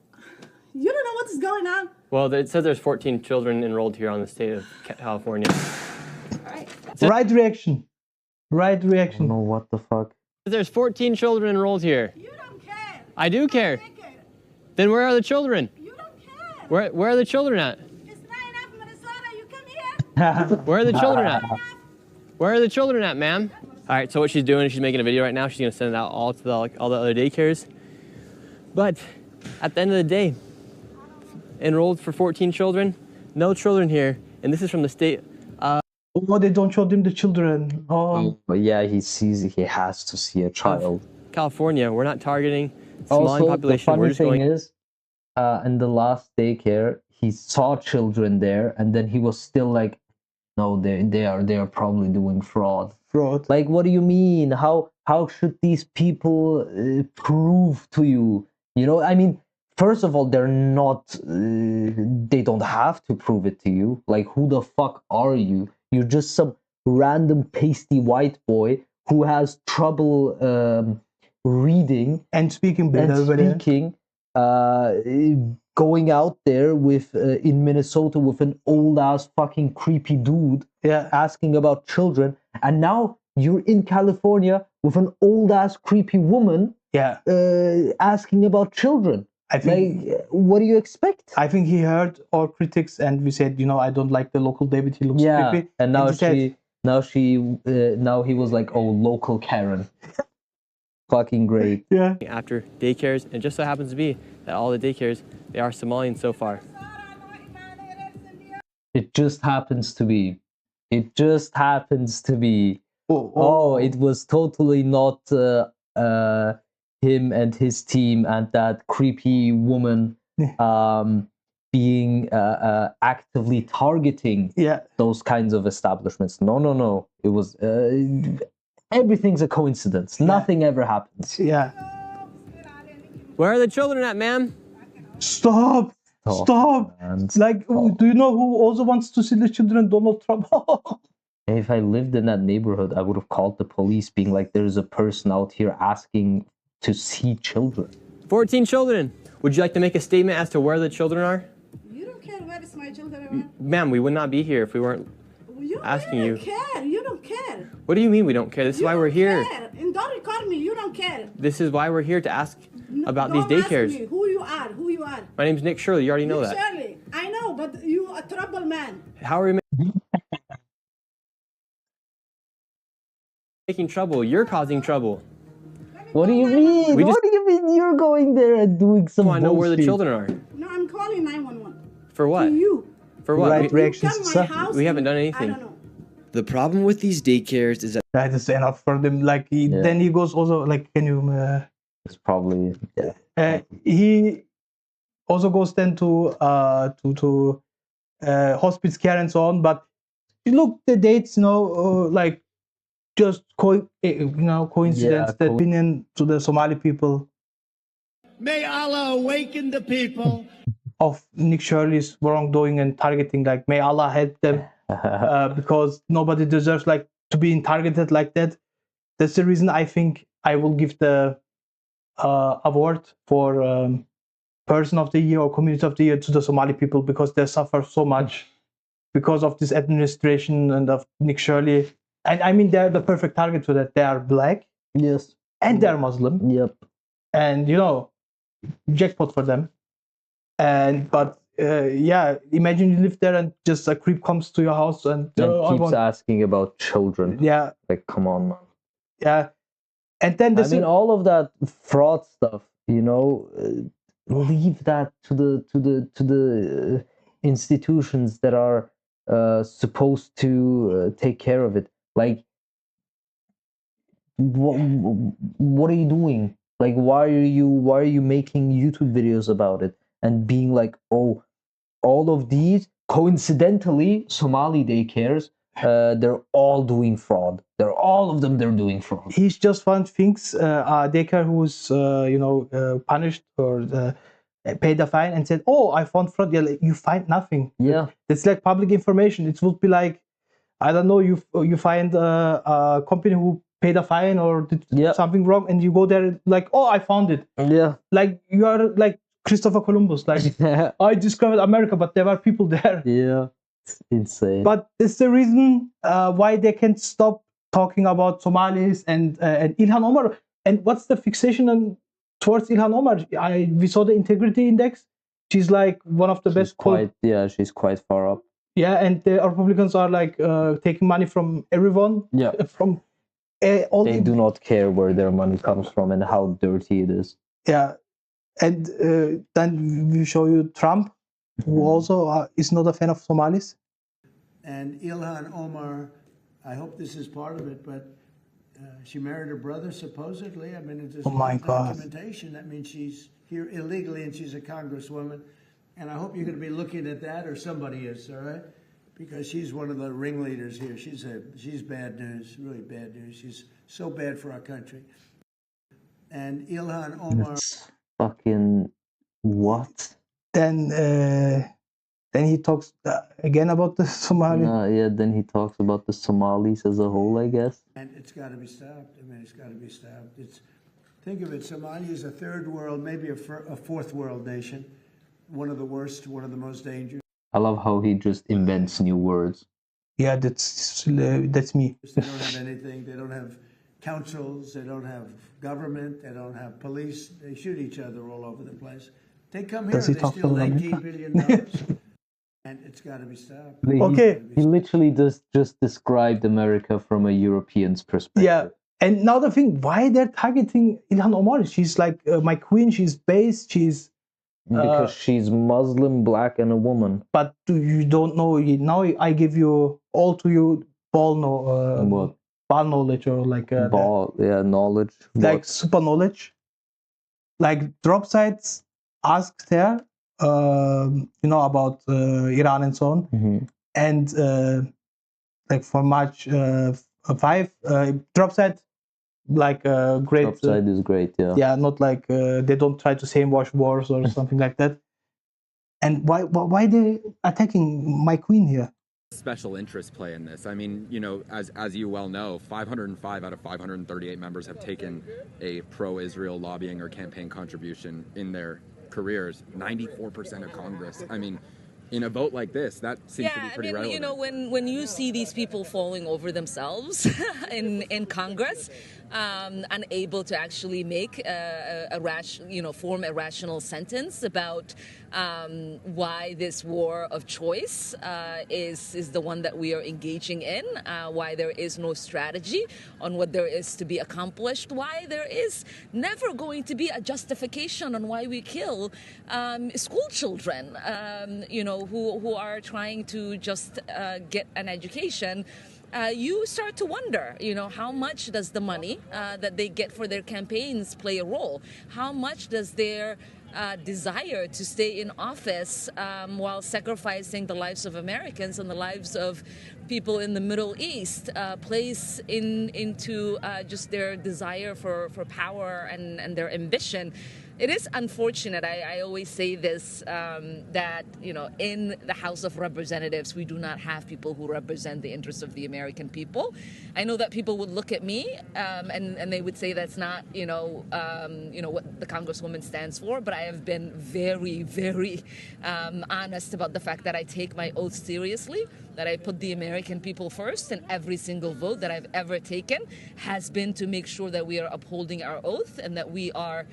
You don't know what is going on. Well, it says there's 14 children enrolled here on the state of California. Right reaction. Right I reaction. don't know what the fuck. There's 14 children enrolled here. You don't care. I do care. Naked. Then where are the children? You don't care. Where are the children at? It's not enough, Minnesota. You come here. Where are the children at? Where are the children at, ma'am? All right, so what she's doing is she's making a video right now. She's gonna send it out all to all the other daycares. But at the end of the day, enrolled for 14 children, no children here, and this is from the state. Oh, they don't show them the children. Oh, But yeah, he has to see a child. California. We're not targeting Somali Also, the population. funny We're just thing going. is, in the last daycare, he saw children there, and then he was still like, "No, they are probably doing fraud." fraud. Like, what do you mean? How should these people prove to you? You know, I mean, first of all, they're not. They don't have to prove it to you. Like, who the fuck are you? You're just some random pasty white boy who has trouble reading And speaking and better. speaking. Going out there with in Minnesota with an old ass fucking creepy dude, Yeah. asking about children, and now you're in California with an old ass creepy woman Yeah. asking about children. I think Like, what do you expect? I think he heard our critics, and we said, I don't like the local David. He looks Yeah, creepy. and now he said, now he was like, oh, local Karen. Fucking great. yeah. After daycares, and it just so happens to be that all the daycares, they are Somalian so far. It just happens to be. It just happens to be. Oh, it was totally not him and his team and that creepy woman being actively targeting Yeah. those kinds of establishments. No. It was everything's a coincidence. Nothing ever happens. Yeah. Where are the children at, ma'am? Stop. Man. Like, do you know who also wants to see the children? Donald Trump. If I lived in that neighborhood, I would have called the police, being like, "There's a person out here asking to see children." 14 children. Would you like to make a statement as to where the children are? You don't care where is my children are. Ma'am, we would not be here if we weren't asking you. You don't care. You don't care. What do you mean we don't care? This is You why we're don't here. care. And don't record me. You don't care. This is why we're here to ask about Don't these ask daycares. me who you are. Who you are. My name's Nick Shirley. You already know that. Shirley, I know, but you a trouble man. How are we making trouble? You're causing trouble. What do you mean? We just- What do you mean you're going there and doing some I want to know where the bullshit? children are. No, I'm calling 911. For what? To you. For what? Right We- You reactions come to my stuff. house. We haven't done I anything. don't know. The problem with these daycares is that That is enough for them. Like, Yeah. then he goes also, like, can you... It's probably he also goes then to hospice care and so on. But you look the dates, like just coincidence. Yeah, The opinion to the Somali people May Allah awaken the people. of Nick Shirley's wrongdoing and targeting. Like, may Allah help them, because nobody deserves like to be targeted like that. That's the reason I think I will give the award for Person of the Year or Community of the Year to the Somali people, because they suffer so much because of this administration and of Nick Shirley. And I mean, they're the perfect target for that. They are black yes. and they're Muslim, Yep. and jackpot for them. But imagine you live there and just a creep comes to your house and And keeps asking about children. yeah, Like, come on, man. yeah. And then I mean, all of that fraud stuff, leave that to the institutions that are supposed to take care of it. Like, what are you doing? Like, why are you making YouTube videos about it and being like, oh, all of these coincidentally Somali daycares, they're all doing fraud. All of them they're doing fraud. he's just found things. Daycare who's punished or paid a fine and said, "Oh, I found fraud." Yeah, like, you find nothing. Yeah. It's like public information. It would be like, I don't know, you find a company who paid a fine or did something wrong, and you go there like, "Oh, I found it." Yeah. Like you are like Christopher Columbus. Like I discovered America, but there were people there. Yeah. It's insane. But it's the reason why they can't stop talking about Somalis and Ilhan Omar. And what's the fixation towards Ilhan Omar? We saw the integrity index. She's like one of the best. She's quite far up. Yeah, and the Republicans are like taking money from everyone. Yeah, from they do not care where their money comes from and how dirty it is. Yeah, and then we show you Trump, who also is not a fan of Somalis. And Ilhan Omar, I hope this is part of it, but she married her brother supposedly. I mean, it's documentation. That means she's here illegally and she's a congresswoman. And I hope you're going to be looking at that, or somebody is, all right? Because she's one of the ringleaders here. She's bad news, really bad news. She's so bad for our country. And Ilhan Omar. That's fucking what? Then he talks again about the Somalis. Then he talks about the Somalis as a whole, I guess. And it's got to be stopped. I mean, it's got to be stopped. Think of it, Somalia is a third world, maybe a fourth world nation. One of the worst, one of the most dangerous. I love how he just invents new words. Yeah, that's me. They don't have anything. They don't have councils. They don't have government. They don't have police. They shoot each other all over the place. They come here. They steal $19 billion. And it's got to be stopped. He literally just described America from a European's perspective. Yeah, and now the thing, why they're targeting Ilhan Omar? She's like my queen. She's based. She's because she's Muslim, black, and a woman. But you don't know. Now I give you all to you ball knowledge or like knowledge, like super knowledge. Like drop sites asked her, about Iran and so on, and like for March 5, drop site. Like great. Upside is great, yeah. Yeah, not like they don't try to same wash wars or something like that. And why they attacking my queen here? Special interest play in this. I mean, as you well know, 505 out of 538 members have taken a pro-Israel lobbying or campaign contribution in their careers. 94% of Congress. I mean, in a vote like this, that seems to be pretty relevant. When you see these people falling over themselves in Congress, unable to actually make form a rational sentence about why this war of choice is the one that we are engaging in, why there is no strategy on what there is to be accomplished, why there is never going to be a justification on why we kill school children, who are trying to just get an education. You start to wonder, how much does the money that they get for their campaigns play a role? How much does their desire to stay in office while sacrificing the lives of Americans and the lives of people in the Middle East plays into just their desire for power and their ambition? It is unfortunate. I always say this, that, in the House of Representatives, we do not have people who represent the interests of the American people. I know that people would look at me and they would say that's not, what the Congresswoman stands for. But I have been very, very honest about the fact that I take my oath seriously, that I put the American people first, and every single vote that I've ever taken has been to make sure that we are upholding our oath and that we are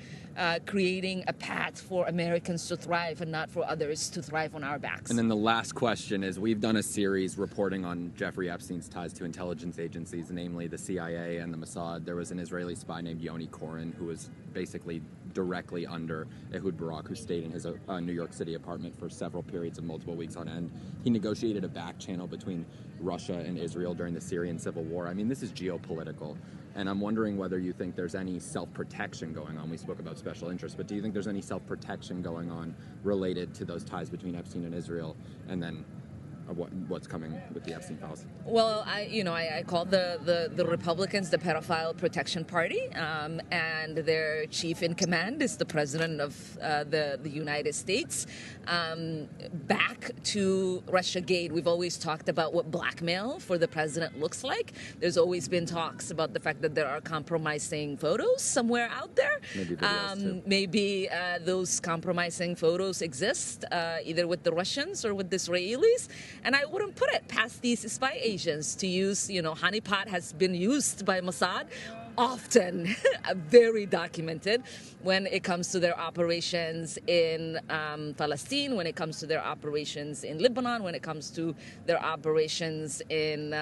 creating a path for Americans to thrive and not for others to thrive on our backs. And then the last question is, we've done a series reporting on Jeffrey Epstein's ties to intelligence agencies, namely the CIA and the Mossad. There was an Israeli spy named Yoni Koren who was basically directly under Ehud Barak, who stayed in his New York City apartment for several periods of multiple weeks on end. He negotiated a back channel between Russia and Israel during the Syrian civil war. I mean, this is geopolitical. And I'm wondering whether you think there's any self-protection going on. We spoke about special interests, but do you think there's any self-protection going on related to those ties between Epstein and Israel, and then what's coming with the Epstein files? Well, I call the Republicans the pedophile protection party, and their chief in command is the president of the United States. Back to Russiagate, we've always talked about what blackmail for the president looks like. There's always been talks about the fact that there are compromising photos somewhere out there. Maybe videos too. Maybe those compromising photos exist either with the Russians or with the Israelis. And I wouldn't put it past these spy agents to use, honeypot has been used by Mossad often, very documented, when it comes to their operations in Palestine, when it comes to their operations in Lebanon, when it comes to their operations in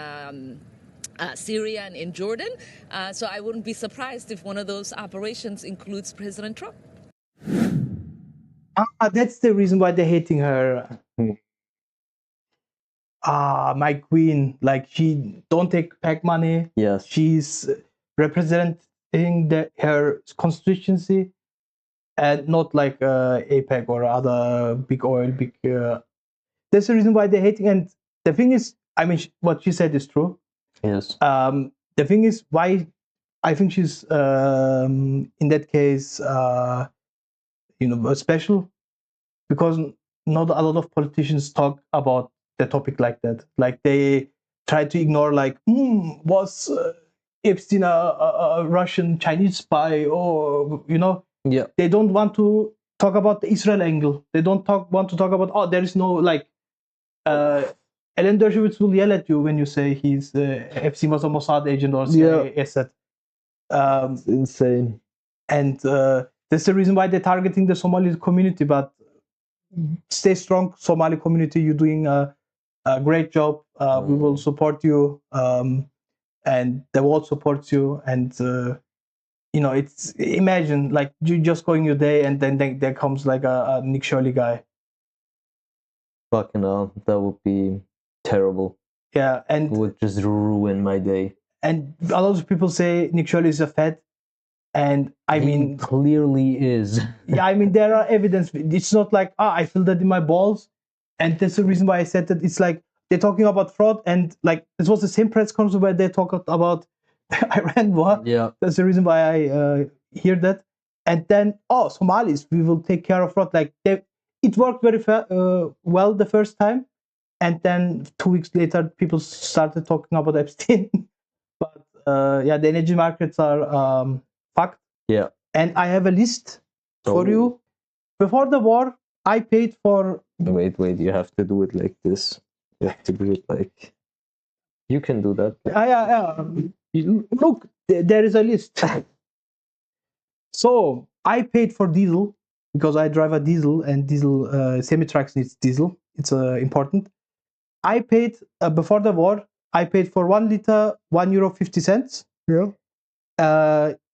Syria and in Jordan. So I wouldn't be surprised if one of those operations includes President Trump. That's the reason why they're hating her. My queen, like she don't take PAC money. Yes. She's representing her constituency and not like APEC or other big oil, that's the reason why they're hating. And the thing is, I mean, what she said is true. Yes. The thing is, why I think she's in that case, special, because not a lot of politicians talk about the topic like that. Like they try to ignore, like, was Epstein a Russian Chinese spy, or Yeah. They don't want to talk about the Israel angle. They don't want to talk about there is no like. Ellen Dershowitz will yell at you when you say Epstein was a Mossad agent or CIA asset. It's insane. And that's the reason why they're targeting the Somali community. But stay strong, Somali community. You're doing a great job. We will support you, and the world supports you. And it's imagine like you just going your day, and then there comes like a Nick Shirley guy. Fucking hell, that would be terrible. Yeah, and it would just ruin my day. And a lot of people say Nick Shirley is a Fed, and I mean clearly is. Yeah, I mean there are evidence. It's not like I feel that in my balls, and that's the reason why I said that. It's like they're talking about fraud, and like this was the same press conference where they talked about Iran war. Yeah, that's the reason why I hear that. And then Somalis, we will take care of fraud. Like it worked very well the first time, and then 2 weeks later people started talking about Epstein. But the energy markets are fucked. Yeah. And I have a list for you. Before the war, I paid for... Wait, you have to do it like this. You have to do it like... You can do that. Yeah. Look, there is a list. So, I paid for diesel, because I drive a diesel, and diesel, semi-trucks needs diesel. It's important. I paid, before the war, I paid for 1 liter, €1.50. Yeah.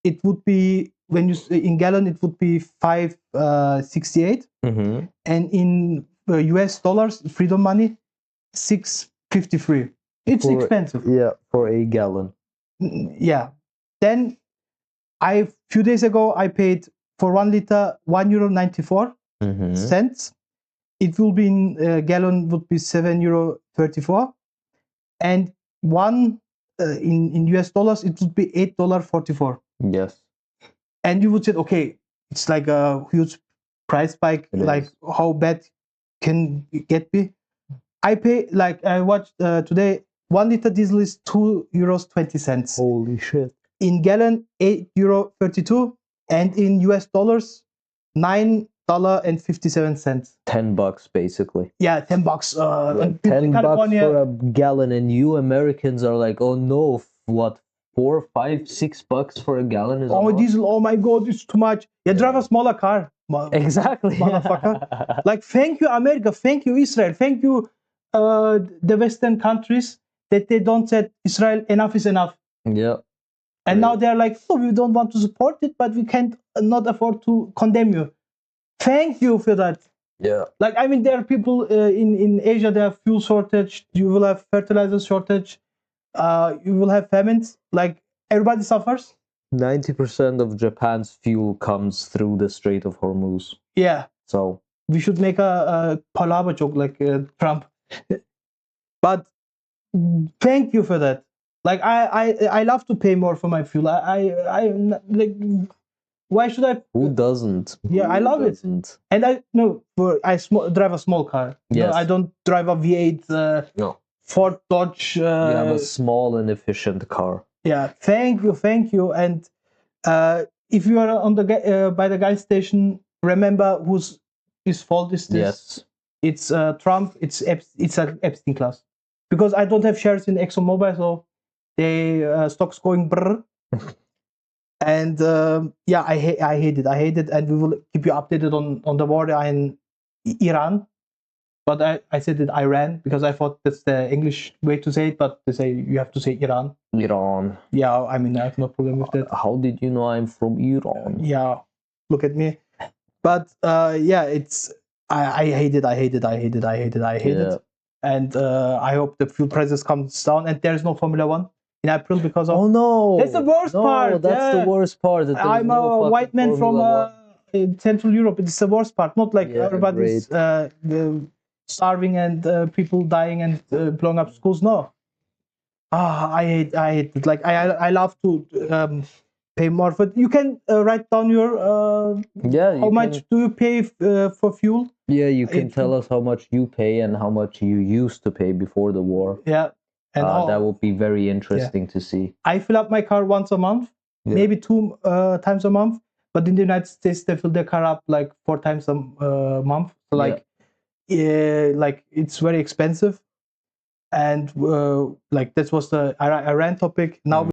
It would be, when you in gallon, it would be 5.68, and in US dollars, freedom money, 6.53. It's expensive. Yeah, for a gallon. Yeah. Then few days ago, I paid for 1 liter, €1.94. It will be in gallon would be €7.34, and one in US dollars it would be $8.44. Yes. And you would say, okay, it's like a huge price spike. Like how bad can it get be? I pay, like I watched today, 1 liter diesel is €2.20. Holy shit. In gallon, €8.32, and in US dollars, $9.57. $10 basically. Yeah, $10. $10 for a gallon, and you Americans are like, oh no, what, $4, $5, $6 for a gallon is diesel, oh my god, it's too much. Yeah, drive a smaller car. Exactly. Motherfucker. Like, thank you America, thank you Israel, thank you the Western countries that they don't say Israel, enough is enough. Yeah. And now they're like, we don't want to support it, but we can't not afford to condemn you. Thank you for that. Yeah. Like, I mean, there are people in Asia, they have fuel shortage, you will have fertilizer shortage, you will have famines. Like, everybody suffers. 90% of Japan's fuel comes through the Strait of Hormuz. Yeah. So we should make a palava joke like Trump. But thank you for that. Like, I love to pay more for my fuel. I like, why should I? Who doesn't? Yeah, I love it. And I drive a small car. Yes. No, I don't drive a V8 Ford Dodge. You have a small and efficient car. Yeah, thank you. And if you are on the by the gas station, remember whose fault is this? Yes. it's Trump, it's an Epstein class. Because I don't have shares in ExxonMobil, so they stocks going brr. And yeah, I hate it, and we will keep you updated on the war in Iran. But I said it Iran because I thought that's the English way to say it, but they say you have to say Iran. Iran. Yeah, I mean, I have no problem with that. How did you know I'm from Iran? Yeah, look at me. But yeah, it's I hate it. And I hope the fuel prices comes down, and there's no Formula One in April because of. Oh no! That's the worst part. That's the worst part. That I'm a white man from Central Europe. It's the worst part. Not like everybody's starving and people dying and blowing up schools. No. I hate it. Like I love to pay more, but you can write down your how much do you pay for fuel? Yeah, you can tell us how much you pay and how much you used to pay before the war. Yeah, and that would be very interesting to see. I fill up my car once a month, maybe 2 times a month, but in the United States they fill their car up like 4 times a month. So like it's very expensive, and like that was the Iran topic. Now.